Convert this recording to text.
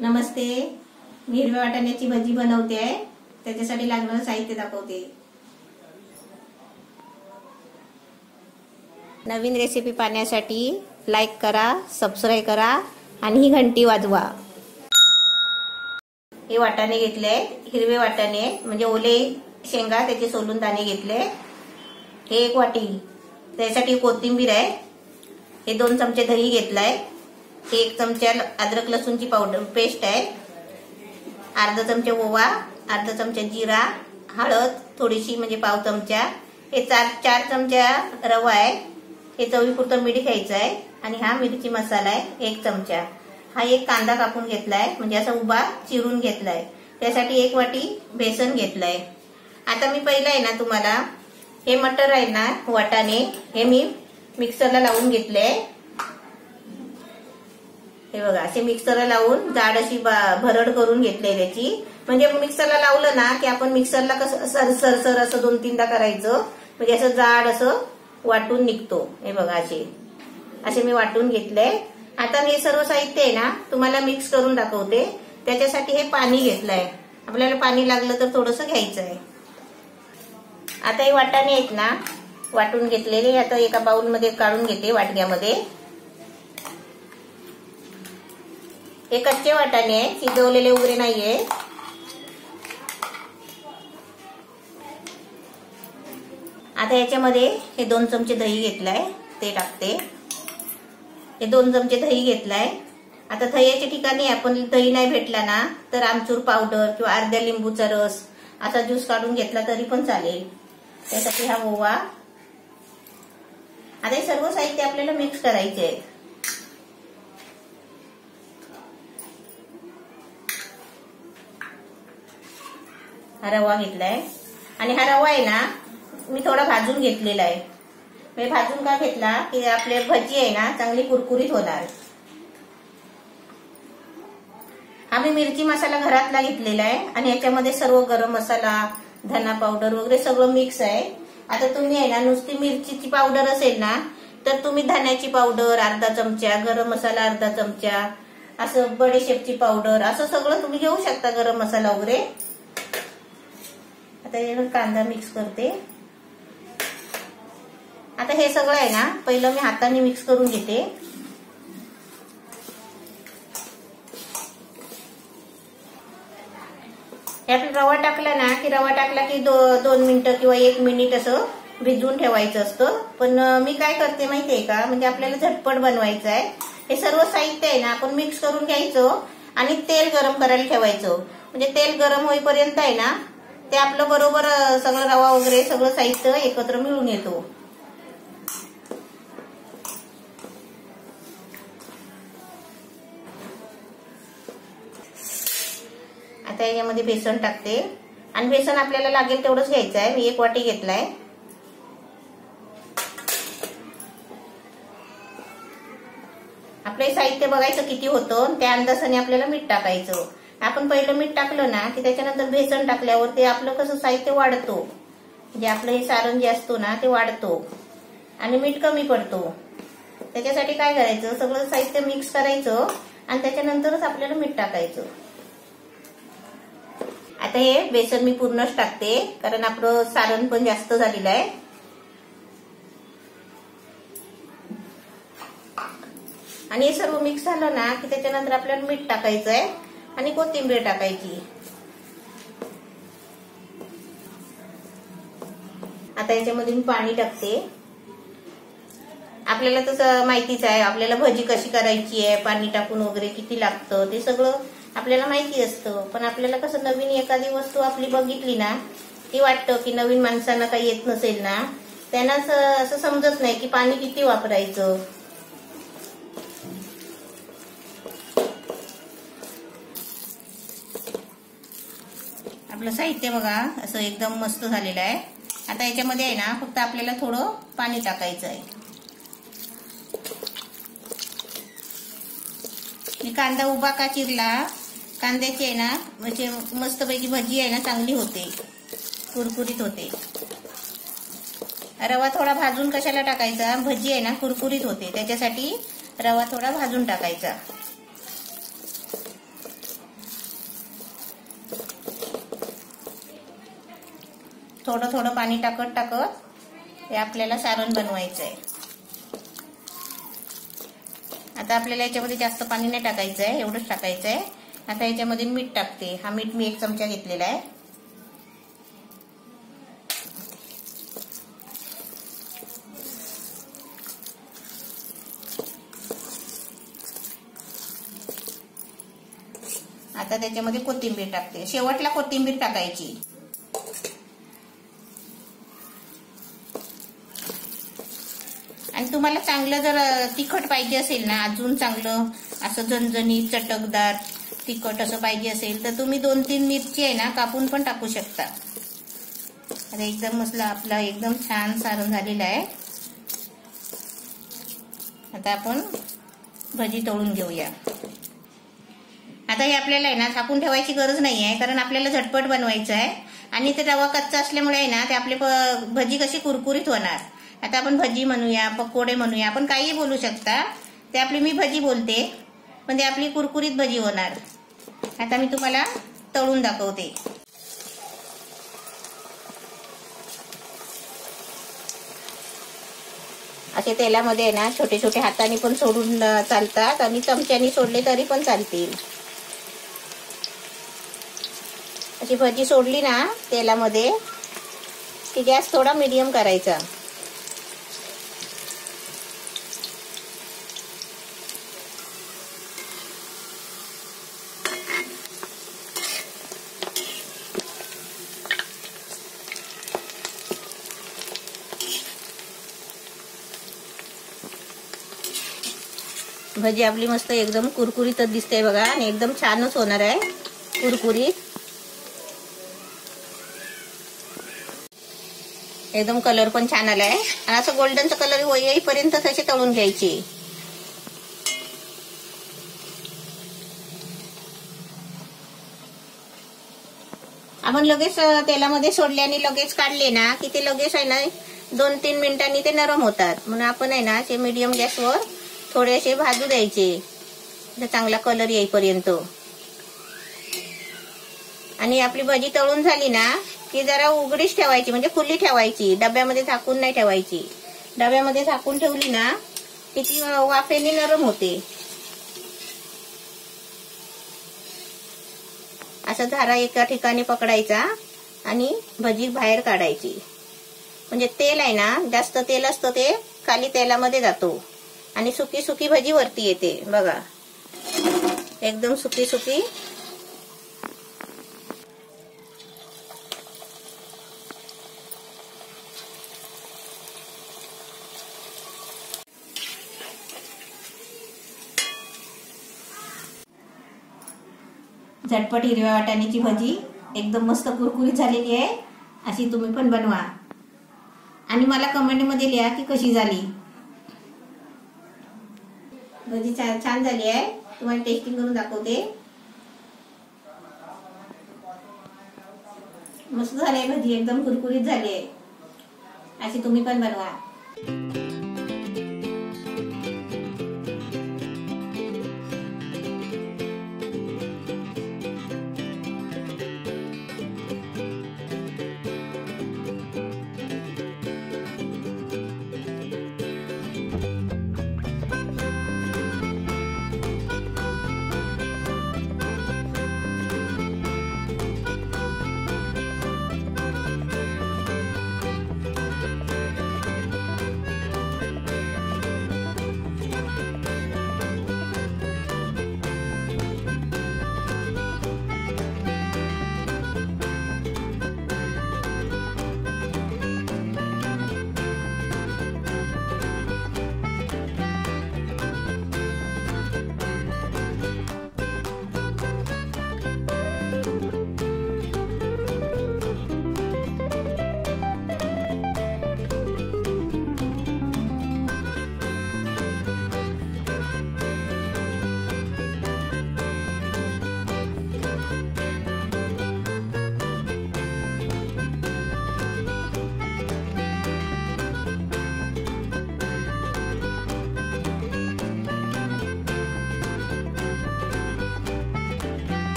नमस्ते, मी हिरव्या वाटाण्याची भजी बनवते आहे. त्याच्यासाठी लागणारं साहित्य दाखवते. नवीन रेसिपी पाहण्यासाठी लाईक करा, सबस्क्राइब करा आणि ही घंटी वाजवा. हे वाटाणे घेतले, हिरवे वाटाणे म्हणजे ओले शेंगा, त्याचे सोलून दाणे घेतले. हे 1 वाटी. त्यासाठी कोथिंबीर आहे. हे 2 चमचे दही घेतलाय. 1 चमचा अद्रक लसूणची पावडर पेस्ट आहे. अर्धा चमचा ओवा, अर्धा चमचा जिरा, हळद थोडीशी म्हणजे पाव चमचा. हे 4 चमचा रवा आहे. हे चवीपुरतं मीठ घ्यायचं आहे. आणि हा मिरची मसाला आहे 1 चमचा. हा 1 कांदा कापून घेतलाय म्हणजे असा उभा चिरून घेतलाय. त्यासाठी 1 वाटी बेसन घेतलाय. आता मी पहिला आहे ना तुम्हाला हे मटर आहे ना वाटाणे हे मी मिक्सरला लावून घेतले. हे बघा असे मिक्सरला लावून जाड अशी भरड करून घेतली त्याची. म्हणजे मिक्सरला लावलं ना की आपण मिक्सरला कसं सर असं 2-3दा करायचं म्हणजे असं जाड असं वाटून निघतो. हे बघा असे मी वाटून घेतले. आता हे सर्व साहित्य आहे ना तुम्हाला मिक्स करून दाखवते. त्याच्यासाठी हे पाणी घेतलंय. आपल्याला पाणी लागलं तर थोडंसं घ्यायचं आहे. आता हे वाटाणे आहेत ना वाटून घेतलेले आता एका बाउलमध्ये काढून घेते वाटण्यामध्ये. हे कच्चे वाटाणे आहे, शिजवलेले वगैरे नाहीये. आता याच्यामध्ये हे 2 चमचे दही घेतलाय ते टाकते. हे 2 चमचे दही घेतलाय. आता दह्याच्या ठिकाणी आपण दही नाही भेटला ना तर आमचूर पावडर किंवा अर्ध्या लिंबूचा रस असा ज्यूस काढून घेतला तरी पण चालेल. त्यासाठी हा ओवा. आता हे सर्व साहित्य आपल्याला मिक्स करायचे आहे. हा रवा घेतलाय आणि हा रवा आहे ना मी थोडा भाजून घेतलेला आहे. मी भाजून का घेतला की आपली भजी आहे ना चांगली कुरकुरीत होणार. हा मी मिरची मसाला घरातला घेतलेला आहे आणि याच्यामध्ये सर्व गरम मसाला, धना पावडर वगैरे सगळं मिक्स आहे. आता तुम्ही आहे ना नुसती मिरचीची पावडर असेल ना तर तुम्ही धन्याची पावडर अर्धा चमचा, गरम मसाला अर्धा चमचा, असं बडीशेपची पावडर असं सगळं तुम्ही घेऊ शकता गरम मसाला वगैरे. आता यावर कांदा मिक्स करते. आता हे सगळं आहे ना पहिलं मी हाताने मिक्स करून घेते. यात रवा टाकला ना की रवा टाकला की 2 मिनिटं किंवा 1 मिनिट असं भिजवून ठेवायचं असतं. पण मी काय करते माहितीये का म्हणजे आपल्याला झटपट बनवायचं आहे. हे सर्व साहित्य आहे ना आपण मिक्स करून घ्यायचं आणि तेल गरम करायला ठेवायचं. म्हणजे तेल गरम होईपर्यंत आहे ना ते आपलं बरोबर सगळं रवा वगैरे सगळं साहित्य एकत्र मिळून येतो. आता यामध्ये बेसन टाकते आणि बेसन आपल्याला लागेल तेवढंच घ्यायचं आहे. मी 1 वाटी घेतलाय. आपलं साहित्य बघायचं किती होतं त्या अंदाजाने आपल्याला मीठ टाकायचं. आपण पहिलं मीठ टाकलं ना की त्याच्यानंतर बेसन टाकल्यावर ते आपलं कसं साहित्य वाढतो. म्हणजे आपलं हे सारण जे असतो ना ते वाढतो आणि मीठ कमी पडतो. त्याच्यासाठी काय करायचं सगळं साहित्य मिक्स करायचं आणि त्याच्यानंतरच आपल्याला मीठ टाकायचं. आता हे बेसन मी पूर्णच टाकते कारण आपलं सारण पण जास्त झालेलं आहे. आणि हे सर्व मिक्स झालं ना की त्याच्यानंतर आपल्याला मीठ टाकायचं आहे आणि कोथिंबीर टाकायची. आता याच्यामध्ये मी पाणी टाकते. आपल्याला तसं माहितीच आहे आपल्याला भजी कशी करायची आहे, पाणी टाकून वगैरे किती लागतं ते सगळं आपल्याला माहिती असतं. पण आपल्याला कसं नवीन एखादी वस्तू आपली बघितली ना ती वाटतं की नवीन माणसांना काही येत नसेल ना त्यांना असं समजत नाही की पाणी किती वापरायचं. आपलं साहित्य बघा असं एकदम मस्त झालेलं आहे. आता याच्यामध्ये आहे ना फक्त आपल्याला थोडं पाणी टाकायचं आहे. मी कांदा उभा का चिरला, कांद्याची आहे ना म्हणजे मस्तपैकी भजी आहे ना चांगली होते, कुरकुरीत होते. रवा थोडा भाजून कशाला टाकायचा, भजी आहे ना कुरकुरीत होते त्याच्यासाठी रवा थोडा भाजून टाकायचा. थोडं थोडं पाणी टाकत टाकत हे आपल्याला सारण बनवायचं आहे. आता आपल्याला याच्यामध्ये जास्त पाणी नाही टाकायचं आहे, एवढंच टाकायचं आहे. आता याच्यामध्ये मीठ टाकते. हा मीठ मी 1 चमचा घेतलेला आहे. आता त्याच्यामध्ये कोथिंबीर टाकते. शेवटला कोथिंबीर टाकायची. आणि तुम्हाला चांगलं जर तिखट पाहिजे असेल ना, अजून चांगलं असं झणझणीत चटकदार तिखट असं पाहिजे असेल तर तुम्ही 2-3 मिरची आहे ना कापून पण टाकू शकता. आता एकदम मस्त आपला एकदम छान सारण झालेलं आहे. आता आपण भजी तळून घेऊया. आता हे आपल्याला आहे ना झाकून ठेवायची गरज नाही आहे, कारण आपल्याला झटपट बनवायचं आहे. आणि ते रवा कच्चा असल्यामुळे आहे ना ते आपले भजी कशी कुरकुरीत होणार. आता आपण भजी म्हणूया, पकोडे म्हणूया, आपण काहीही बोलू शकता. ते आपली मी भजी बोलते, पण ते आपली कुरकुरीत भजी होणार. आता मी तुम्हाला तळून दाखवते. असे तेलामध्ये आहे ना छोटे छोटे हाताने पण सोडून चालतात आणि चमच्याने सोडले तरी पण चालतील. अशी भजी सोडली ना तेलामध्ये की गॅस थोडा मीडियम करायचा. भजी आपली मस्त एकदम कुरकुरीतच दिसते बघा, आणि एकदम छानच होणार आहे कुरकुरीत. एकदम कलर पण छान आलाय. आणि असं गोल्डनचा कलर येईपर्यंत तसे तळून घ्यायचे. आपण लगेच तेलामध्ये सोडल्याने लगेच काढले ना की ते लगेच आहे ना 2-3 मिनिटांनी ते नरम होतात. म्हणून आपण आहे ना ते मीडियम गॅसवर थोडेसे भाजू द्यायचे चांगला कलर येईपर्यंत. आणि आपली भजी तळून झाली ना की जरा उघडीच ठेवायची, म्हणजे खुली ठेवायची. डब्यामध्ये झाकून नाही ठेवायची. डब्यामध्ये झाकून ठेवली ना की ती वाफेने नरम होते. असा झारा एका ठिकाणी पकडायचा आणि भजी बाहेर काढायची. म्हणजे तेल आहे ना, जास्त तेल असतं ते खाली तेलामध्ये जातो आणि सुकी सुकी भजी वरती येते बघा, एकदम सुकी सुकी. झटपट हिरव्या वाटाण्याची भजी एकदम मस्त कुरकुरीत झालेली आहे. अशी तुम्ही पण बनवा आणि मला कमेंटमध्ये लिहा की कशी झाली. भजी छान झाली आहे. तुम्हाला टेस्टिंग करून दाखवते. मस्त झाली आहे भजी, एकदम कुरकुरीत झाली आहे. अशी तुम्ही पण बनवा.